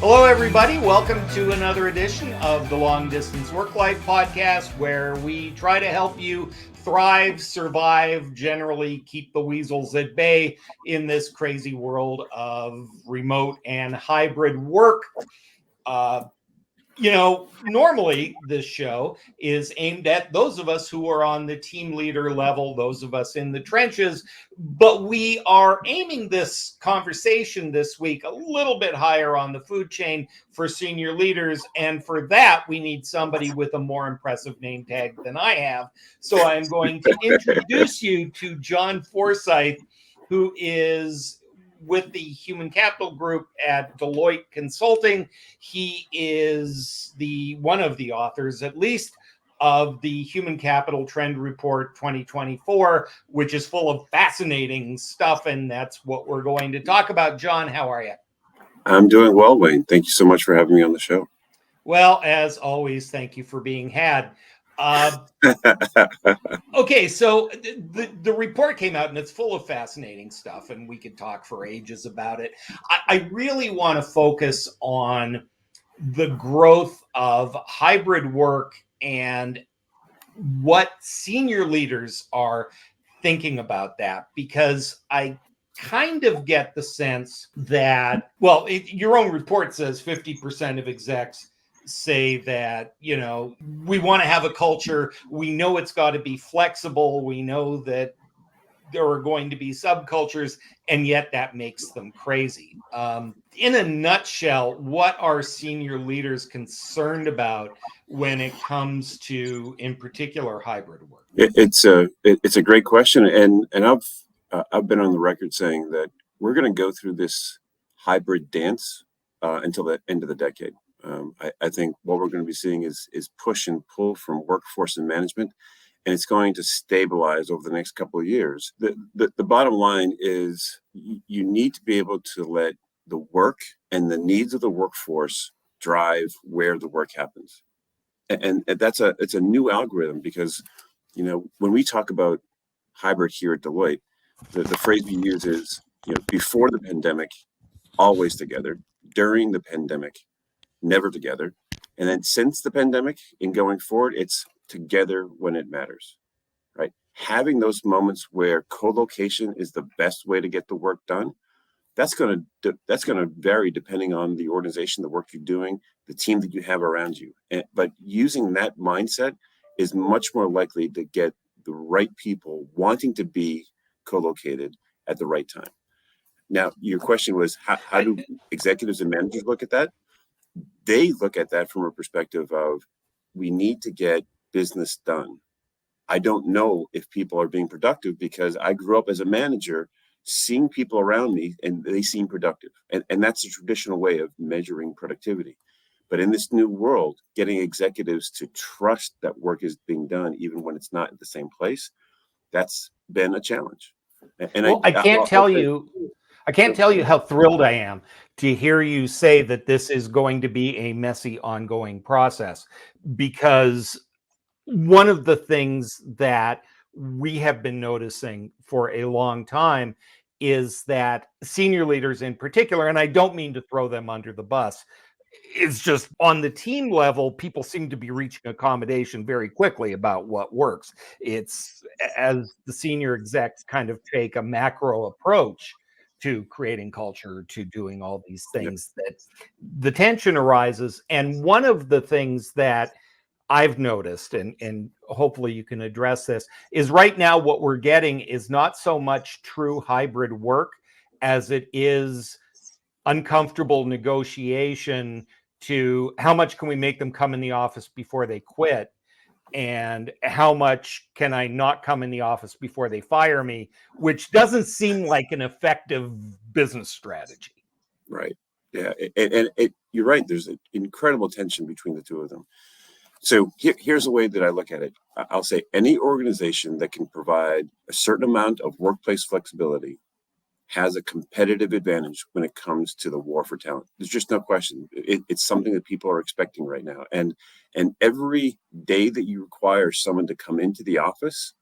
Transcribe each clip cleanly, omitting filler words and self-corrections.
Hello, everybody. Welcome to another edition of the Long Distance Worklife podcast, where we try to help you thrive, survive, generally keep the weasels at bay in this crazy world of remote and hybrid work. Normally this show is aimed at those of us who are on the team leader level, those of us in the trenches, but we are aiming this conversation this week a little bit higher on the food chain for senior leaders. And for that, we need somebody with a more impressive name tag than I have. So I'm going to introduce you to John Forsythe, who is with the Human Capital Group at Deloitte Consulting. He is one of the authors, at least, of the Human Capital Trend Report 2024, which is full of fascinating stuff, and that's what we're going to talk about. John, how are you? I'm doing well, Wayne. Thank you so much for having me on the show. Well, as always, thank you for being had. Okay, so the report came out and it's full of fascinating stuff, and we could talk for ages about it. I really want to focus on the growth of hybrid work and what senior leaders are thinking about that, because I kind of get the sense that, your own report says 50% of execs say that, we want to have a culture. We know it's got to be flexible. We know that there are going to be subcultures, and yet that makes them crazy. In a nutshell, what are senior leaders concerned about when it comes to, in particular, hybrid work? It's a great question, and I've been on the record saying that we're going to go through this hybrid dance until the end of the decade. I think what we're going to be seeing is push and pull from workforce and management, and it's going to stabilize over the next couple of years. The bottom line is you need to be able to let the work and the needs of the workforce drive where the work happens. And it's a new algorithm, because, when we talk about hybrid here at Deloitte, the phrase we use is, before the pandemic, always together; during the pandemic, never together; and then since the pandemic and going forward, it's together when it matters, right? Having those moments where co-location is the best way to get the work done, that's going to vary depending on the organization, the work you're doing, the team that you have around you. But using that mindset is much more likely to get the right people wanting to be co-located at the right time. Now, your question was, how do executives and managers look at that? They look at that from a perspective of, we need to get business done. I don't know if people are being productive, because I grew up as a manager seeing people around me and they seem productive. And that's a traditional way of measuring productivity. But in this new world, getting executives to trust that work is being done, even when it's not at the same place, that's been a challenge. And I can't tell you how thrilled I am to hear you say that this is going to be a messy, ongoing process, because one of the things that we have been noticing for a long time is that senior leaders in particular, and I don't mean to throw them under the bus, is just on the team level, people seem to be reaching accommodation very quickly about what works. It's as the senior execs kind of take a macro approach to creating culture, to doing all these things, that the tension arises. And one of the things that I've noticed, and hopefully you can address this, is right now what we're getting is not so much true hybrid work as it is uncomfortable negotiation to how much can we make them come in the office before they quit, and how much can I not come in the office before they fire me, which doesn't seem like an effective business strategy. Right. Yeah. And you're right. There's an incredible tension between the two of them. So here's a way that I look at it. I'll say any organization that can provide a certain amount of workplace flexibility has a competitive advantage when it comes to the war for talent. There's just no question. It's something that people are expecting right now. And every day that you require someone to come into the office,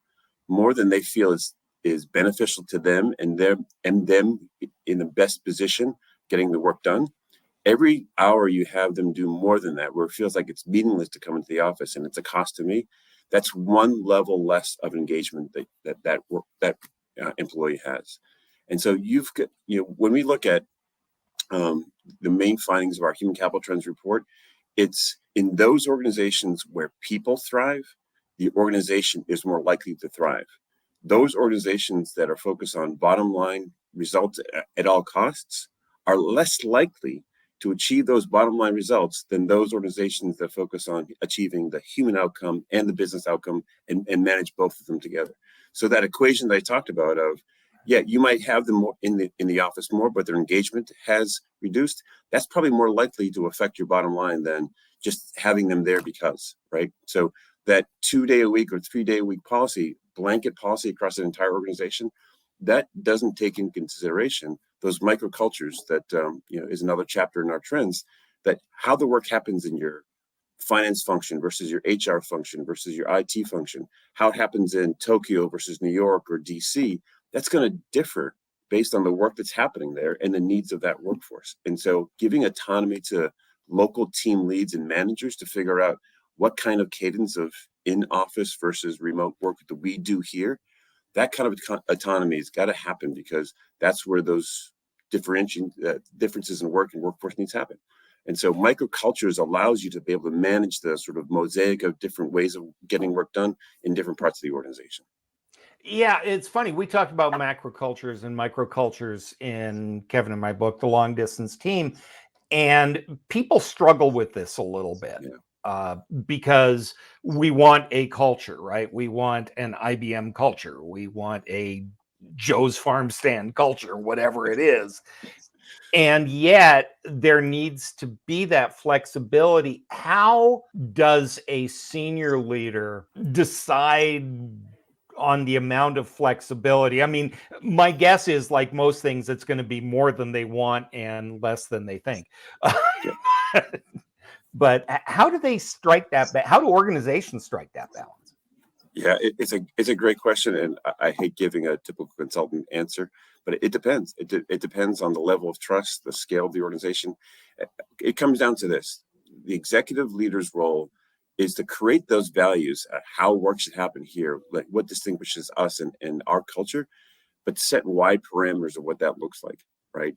more than they feel is beneficial to them and them in the best position getting the work done, every hour you have them do more than that, where it feels like it's meaningless to come into the office and it's a cost to me, that's one level less of engagement that employee has. And so you've got, when we look at the main findings of our Human Capital Trends report, it's in those organizations where people thrive, the organization is more likely to thrive. Those organizations that are focused on bottom line results at all costs are less likely to achieve those bottom line results than those organizations that focus on achieving the human outcome and the business outcome and manage both of them together. So that equation that I talked about of, yeah, you might have them more in the office more, but their engagement has reduced. That's probably more likely to affect your bottom line than just having them there because, right? So that 2-day a week or 3-day a week policy, blanket policy across an entire organization, that doesn't take into consideration those microcultures that is another chapter in our trends, that how the work happens in your finance function versus your HR function versus your IT function, how it happens in Tokyo versus New York or DC, that's going to differ based on the work that's happening there and the needs of that workforce. And so giving autonomy to local team leads and managers to figure out what kind of cadence of in-office versus remote work do we do here, that kind of autonomy has got to happen, because that's where those differences in work and workforce needs happen. And so microcultures allows you to be able to manage the sort of mosaic of different ways of getting work done in different parts of the organization. Yeah, it's funny. We talked about macrocultures and microcultures in Kevin and my book, The Long Distance Team, and people struggle with this a little bit. Yeah. Because we want a culture, right? We want an IBM culture. We want a Joe's Farm Stand culture, whatever it is. And yet there needs to be that flexibility. How does a senior leader decide on the amount of flexibility? I mean, my guess is, like most things, it's going to be more than they want and less than they think. Yeah. But how do they strike that? How do organizations strike that balance? Yeah, it's a great question, and I hate giving a typical consultant answer, but it depends. It depends on the level of trust, the scale of the organization. It comes down to this: the executive leader's role is to create those values, how work should happen here, like what distinguishes us and our culture, but set wide parameters of what that looks like, right?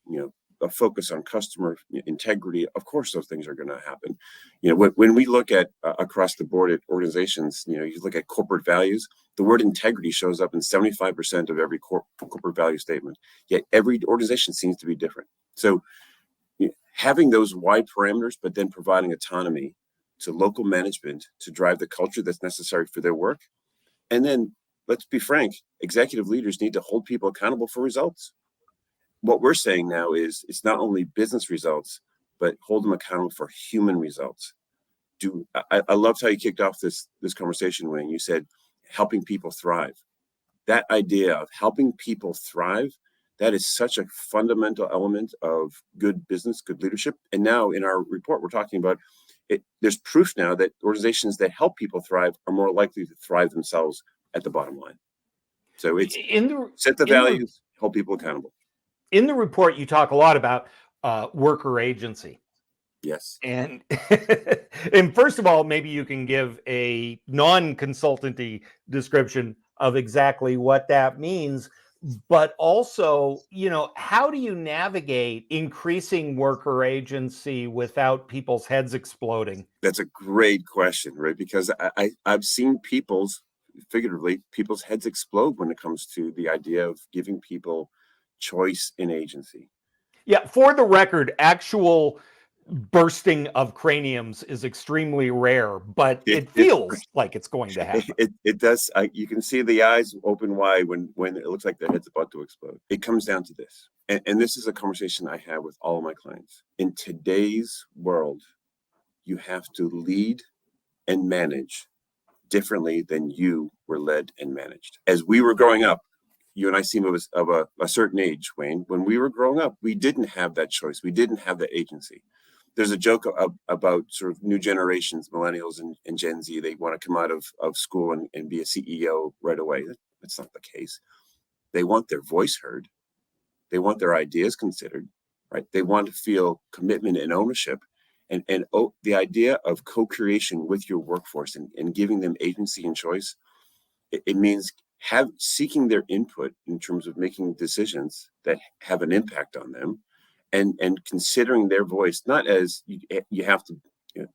A focus on customer integrity. Of course, those things are going to happen. When we look at across the board at organizations, you look at corporate values, the word integrity shows up in 75% of every corporate value statement. Yet every organization seems to be different. So having those wide parameters, but then providing autonomy to local management to drive the culture that's necessary for their work. And then, let's be frank, executive leaders need to hold people accountable for results. What we're saying now is it's not only business results, but hold them accountable for human results. I loved how you kicked off this conversation, Wayne. You said helping people thrive. That idea of helping people thrive, that is such a fundamental element of good business, good leadership. And now in our report, we're talking about it. There's proof now that organizations that help people thrive are more likely to thrive themselves at the bottom line. So it's set the values, hold people accountable. In the report, you talk a lot about worker agency. Yes. And and first of all, maybe you can give a non-consultancy description of exactly what that means. But also, how do you navigate increasing worker agency without people's heads exploding? That's a great question, right? Because I've seen figuratively, people's heads explode when it comes to the idea of giving people choice in agency. Yeah, for the record, actual bursting of craniums is extremely rare, but it feels like it's going to happen. It does. You can see the eyes open wide when it looks like their head's about to explode. It comes down to this. And this is a conversation I have with all of my clients. In today's world, you have to lead and manage differently than you were led and managed. As we were growing up, you and I seem of a certain age, Wayne. When we were growing up, we didn't have that choice. We didn't have that agency. There's a joke about sort of new generations, millennials and Gen Z. They want to come out of school and be a CEO right away. That's not the case. They want their voice heard. They want their ideas considered. right? They want to feel commitment and ownership. And the idea of co-creation with your workforce and giving them agency and choice, it means seeking their input in terms of making decisions that have an impact on them, and considering their voice, not as you have to,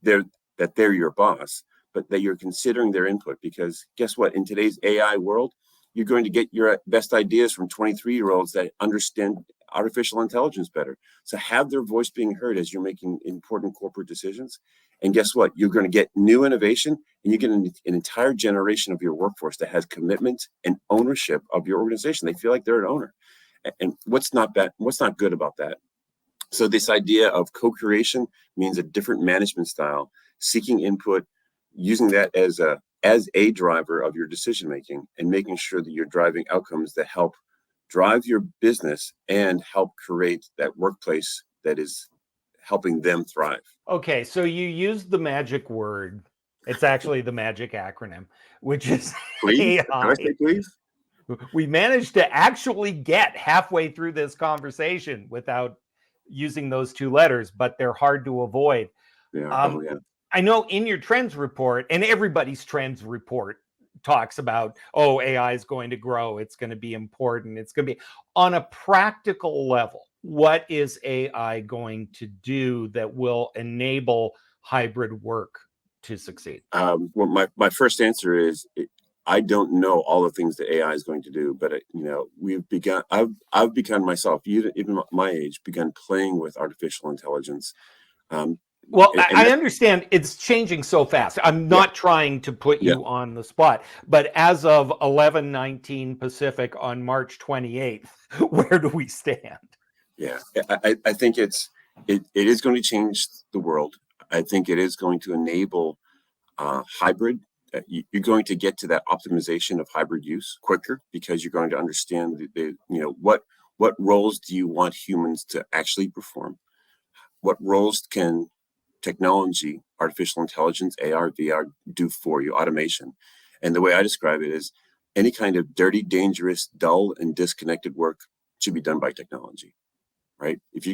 they're your boss, but that you're considering their input. Because guess what? In today's AI world, you're going to get your best ideas from 23-year-olds that understand artificial intelligence better. So have their voice being heard as you're making important corporate decisions. And guess what? You're going to get new innovation, and you get an entire generation of your workforce that has commitment and ownership of your organization. They feel like they're an owner. And what's not good about that? So this idea of co-creation means a different management style, seeking input, using that as a driver of your decision making, and making sure that you're driving outcomes that help drive your business and help create that workplace that is helping them thrive. Okay, so you used the magic word. It's actually the magic acronym, which is Please? AI. Can I say please? We managed to actually get halfway through this conversation without using those two letters, but they're hard to avoid. Yeah. I know in your trends report, and everybody's trends report talks about, oh, AI is going to grow, it's going to be important, it's going to be on a practical level. What is AI going to do that will enable hybrid work to succeed? Well, my first answer is I don't know all the things that AI is going to do, but I've begun myself, even my age, begun playing with artificial intelligence. Well, I understand it's changing so fast. I'm not trying to put you on the spot, but as of 11:19 Pacific on March 28th, where do we stand? Yeah, I think it is going to change the world. I think it is going to enable hybrid. You're going to get to that optimization of hybrid use quicker, because you're going to understand what roles do you want humans to actually perform? What roles can technology, artificial intelligence, AR, VR do for you, automation? And the way I describe it is any kind of dirty, dangerous, dull, and disconnected work should be done by technology, right? If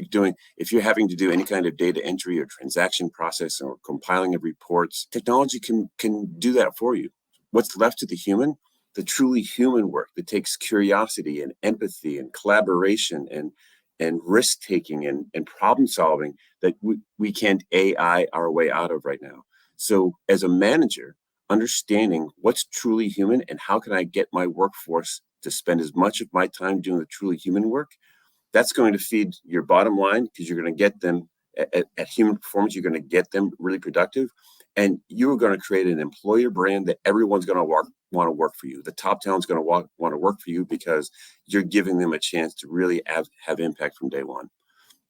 you're having to do any kind of data entry or transaction process or compiling of reports, technology can do that for you. What's left to the human, the truly human work that takes curiosity and empathy and collaboration and risk taking and problem solving, that we can't AI our way out of right now. So as a manager, understanding what's truly human and how can I get my workforce to spend as much of my time doing the truly human work, that's going to feed your bottom line, because you're going to get them at human performance. You're going to get them really productive, and you're going to create an employer brand that everyone's going to want to work for you. The top talent's going to want to work for you because you're giving them a chance to really have impact from day one.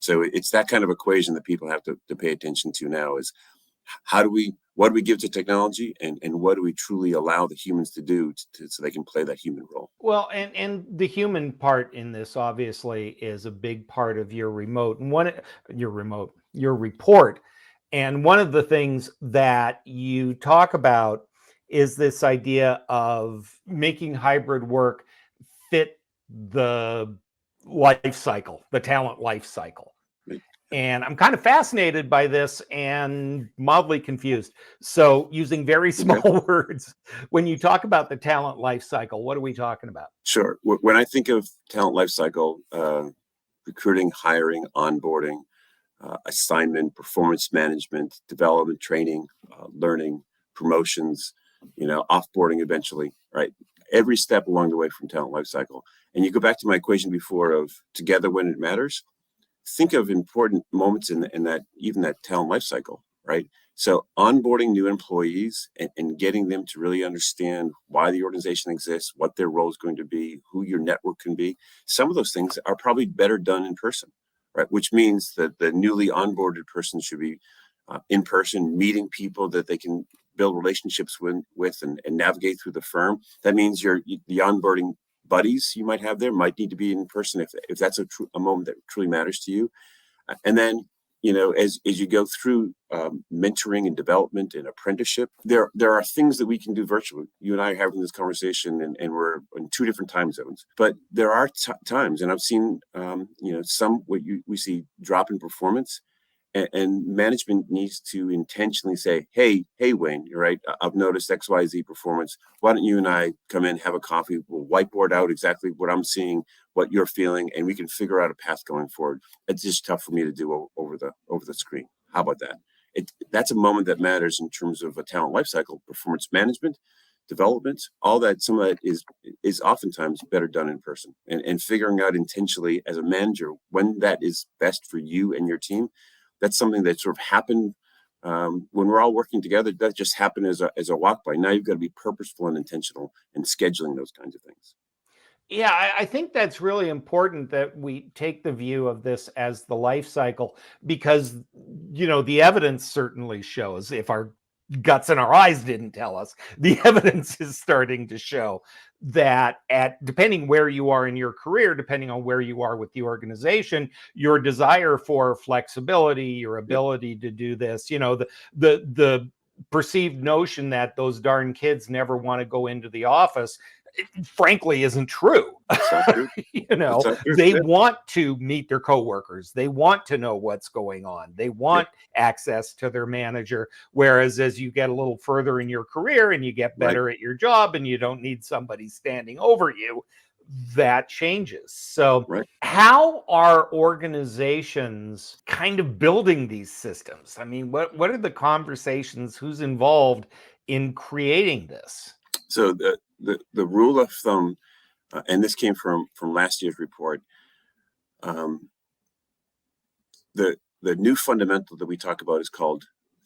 So it's that kind of equation that people have to pay attention to now, is what do we give to technology, and what do we truly allow the humans to do so they can play that human role? Well, and the human part in this obviously is a big part of your report. And one of the things that you talk about is this idea of making hybrid work fit the life cycle, the talent life cycle. And I'm kind of fascinated by this and mildly confused. So using very small words, when you talk about the talent life cycle, what are we talking about? Sure. When I think of talent life cycle, recruiting, hiring, onboarding, assignment, performance management, development, training, learning, promotions, offboarding eventually, right? Every step along the way from talent life cycle. And you go back to my equation before of together when it matters. Think of important moments in that, even that talent life cycle, right? So onboarding new employees and getting them to really understand why the organization exists, what their role is going to be, who your network can be. Some of those things are probably better done in person, right? Which means that the newly onboarded person should be in person, meeting people that they can build relationships with and navigate through the firm. That means the onboarding buddies you might have there might need to be in person if that's a moment that truly matters to you. And then as you go through mentoring and development and apprenticeship, there are things that we can do virtually. You and I are having this conversation, and we're in two different time zones. But there are times, and I've seen, some we see drop in performance, and management needs to intentionally say, hey, Wayne, you're right. I've noticed XYZ performance. Why don't you and I come in, have a coffee? We'll whiteboard out exactly what I'm seeing, what you're feeling, and we can figure out a path going forward. It's just tough for me to do over the screen. How about that? That's a moment that matters in terms of a talent lifecycle, performance management, development, all that. Some of that is oftentimes better done in person, and figuring out intentionally as a manager when that is best for you and your team. That's something that sort of happened when we're all working together. That just happened as a walk by. Now you've got to be purposeful and intentional in scheduling those kinds of things. Yeah, I think that's really important that we take the view of this as the life cycle, because, the evidence certainly shows, if our guts and our eyes didn't tell us, the evidence is starting to show that depending where you are in your career, depending on where you are with the organization, your desire for flexibility, your ability to do this, the perceived notion that those darn kids never want to go into the office, frankly, isn't true. They want to meet their coworkers. They want to know what's going on. They want access to their manager. Whereas as you get a little further in your career and you get better at your job and you don't need somebody standing over you, that changes. So how are organizations kind of building these systems? I mean, what are the conversations? Who's involved in creating this? So the rule of thumb, and this came from last year's report, the new fundamental that we talk about is called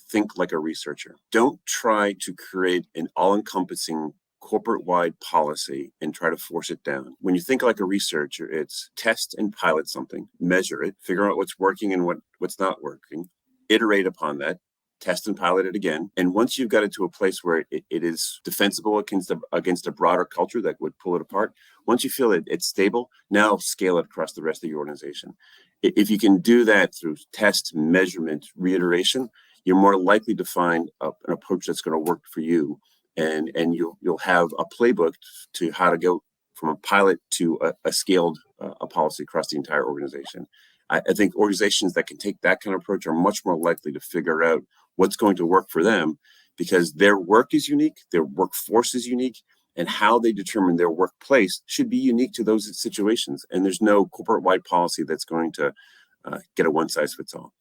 think like a researcher. Don't try to create an all-encompassing corporate-wide policy and try to force it down. When you think like a researcher, it's test and pilot something, measure it, figure out what's working and what's not working, iterate upon that, test and pilot it again. And once you've got it to a place where it is defensible against a broader culture that would pull it apart, once you feel it's stable, now scale it across the rest of your organization. If you can do that through test, measurement, reiteration, you're more likely to find an approach that's going to work for you. And you'll have a playbook to how to go from a pilot to a scaled a policy across the entire organization. I think organizations that can take that kind of approach are much more likely to figure out what's going to work for them, because their work is unique, their workforce is unique, and how they determine their workplace should be unique to those situations. And there's no corporate-wide policy that's going to get a one-size-fits-all.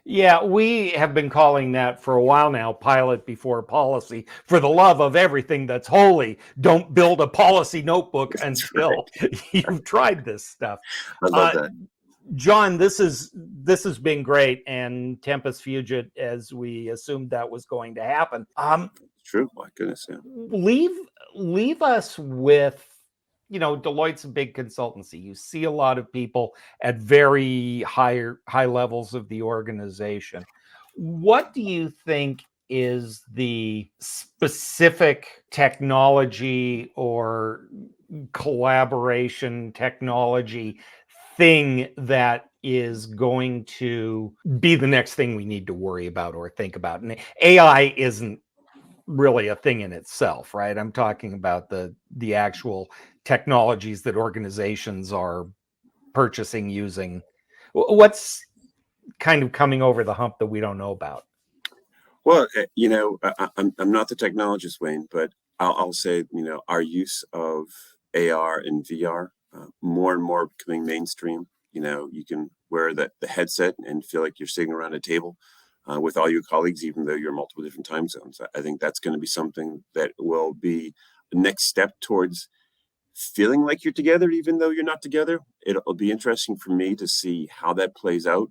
Yeah, we have been calling that for a while now, pilot before policy. For the love of everything that's holy, don't build a policy notebook until you've tried this stuff. I love that. John, this has been great, and Tempus Fugit, as we assumed that was going to happen. True, my goodness, yeah. Leave us with, Deloitte's a big consultancy. You see a lot of people at very high levels of the organization. What do you think is the specific technology or collaboration technology thing that is going to be the next thing we need to worry about or think about? And AI isn't really a thing in itself, right? I'm talking about the actual technologies that organizations are purchasing, using. What's kind of coming over the hump that we don't know about? Well, I'm not the technologist, Wayne, but I'll say, our use of AR and VR, more and more becoming mainstream. You can wear the headset and feel like you're sitting around a table with all your colleagues, even though you're in multiple different time zones. I think that's going to be something that will be the next step towards feeling like you're together, even though you're not together. It'll be interesting for me to see how that plays out.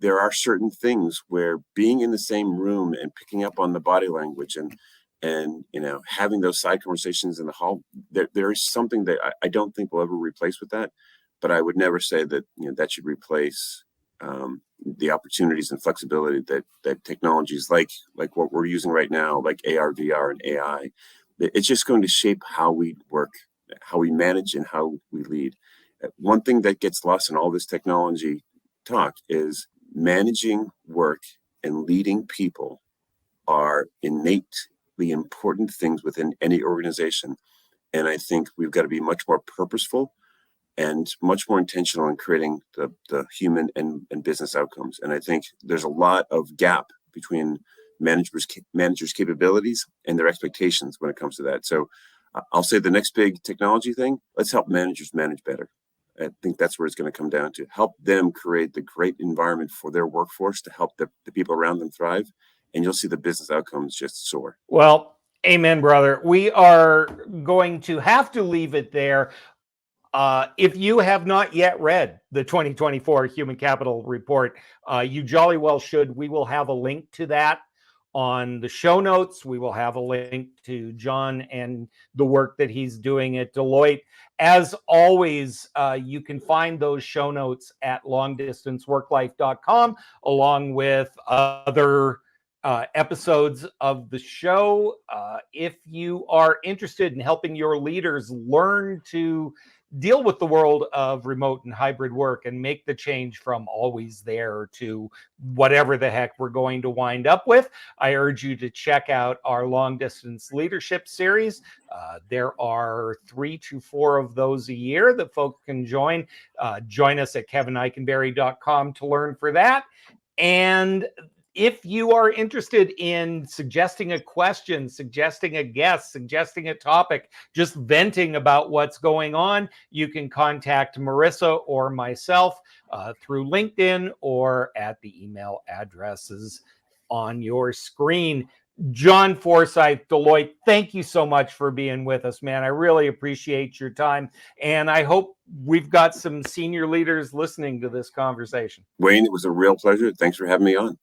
There are certain things where being in the same room and picking up on the body language and having those side conversations in the hall, there is something that I don't think will ever replace with that. But I would never say that that should replace the opportunities and flexibility that technologies like what we're using right now, like AR, VR, and AI, it's just going to shape how we work, how we manage, and how we lead. One thing that gets lost in all this technology talk is managing work and leading people are innately important things within any organization. And I think we've got to be much more purposeful and much more intentional in creating the human and business outcomes. And I think there's a lot of gap between managers' capabilities and their expectations when it comes to that. So I'll say the next big technology thing, let's help managers manage better. I think that's where it's going to come down to. Help them create the great environment for their workforce to help the people around them thrive. And you'll see the business outcomes just soar. Well, amen, brother. We are going to have to leave it there. If you have not yet read the 2024 Human Capital Report, you jolly well should. We will have a link to that on the show notes. We will have a link to John and the work that he's doing at Deloitte. As always, you can find those show notes at longdistanceworklife.com, along with other episodes of the show. If you are interested in helping your leaders learn to deal with the world of remote and hybrid work and make the change from always there to whatever the heck we're going to wind up with, I urge you to check out our long distance leadership series. There are 3 to 4 of those a year that folks can join. Join us at kevineikenberry.com to learn for that. And if you are interested in suggesting a question, suggesting a guest, suggesting a topic, just venting about what's going on, you can contact Marissa or myself through LinkedIn or at the email addresses on your screen. John Forsythe, Deloitte, thank you so much for being with us, man. I really appreciate your time. And I hope we've got some senior leaders listening to this conversation. Wayne, it was a real pleasure. Thanks for having me on.